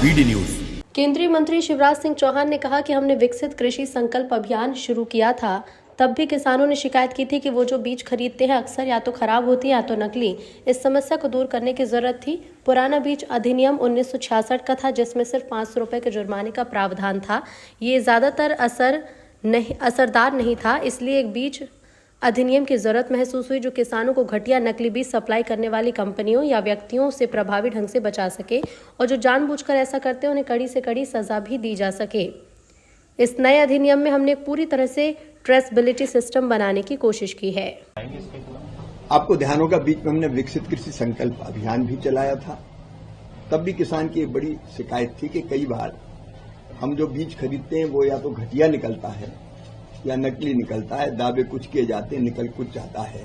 BD news. केंद्रीय मंत्री शिवराज सिंह चौहान ने कहा कि हमने विकसित कृषि संकल्प अभियान शुरू किया था, तब भी किसानों ने शिकायत की थी कि वो जो बीज खरीदते हैं अक्सर या तो खराब होती है या तो नकली। इस समस्या को दूर करने की जरूरत थी। पुराना बीज अधिनियम 1966 का था, जिसमें सिर्फ 500 रुपए के जुर्माने का प्रावधान था। ये ज्यादातर असरदार नहीं था, इसलिए एक बीज अधिनियम की जरूरत महसूस हुई जो किसानों को घटिया नकली बीज सप्लाई करने वाली कंपनियों या व्यक्तियों से प्रभावी ढंग से बचा सके, और जो जानबूझकर ऐसा करते हैं उन्हें कड़ी से कड़ी सजा भी दी जा सके। इस नए अधिनियम में हमने पूरी तरह से ट्रेसेबिलिटी सिस्टम बनाने की कोशिश की है। आपको ध्यान होगा, बीच में हमने विकसित कृषि संकल्प अभियान भी चलाया था। तब भी किसान की एक बड़ी शिकायत थी कि कई बार हम जो बीज खरीदते हैं वो या तो घटिया निकलता है या नकली निकलता है, दावे कुछ किए जाते हैं, निकल कुछ जाता है।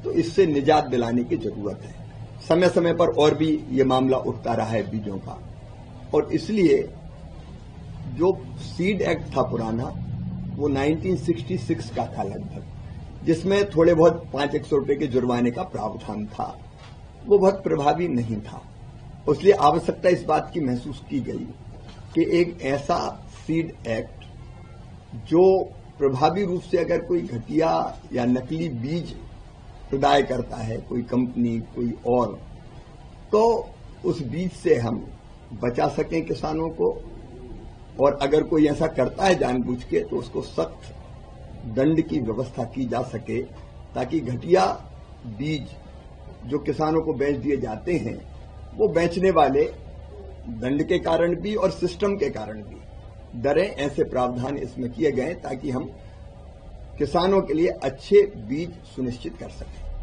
तो इससे निजात दिलाने की जरूरत है। समय समय पर और भी ये मामला उठता रहा है बीजों का, और इसलिए जो सीड एक्ट था पुराना, वो 1966 का था लगभग, जिसमें थोड़े बहुत 500 रुपए के जुर्माने का प्रावधान था। वो बहुत प्रभावी नहीं था। इसलिए आवश्यकता इस बात की महसूस की गई कि एक ऐसा सीड एक्ट जो प्रभावी रूप से अगर कोई घटिया या नकली बीज प्रदाय करता है, कोई कंपनी कोई और, तो उस बीज से हम बचा सकें किसानों को, और अगर कोई ऐसा करता है जानबूझ के तो उसको सख्त दंड की व्यवस्था की जा सके, ताकि घटिया बीज जो किसानों को बेच दिए जाते हैं वो बेचने वाले दंड के कारण भी और सिस्टम के कारण भी डरें। ऐसे प्रावधान इसमें किए गए ताकि हम किसानों के लिए अच्छे बीज सुनिश्चित कर सकें।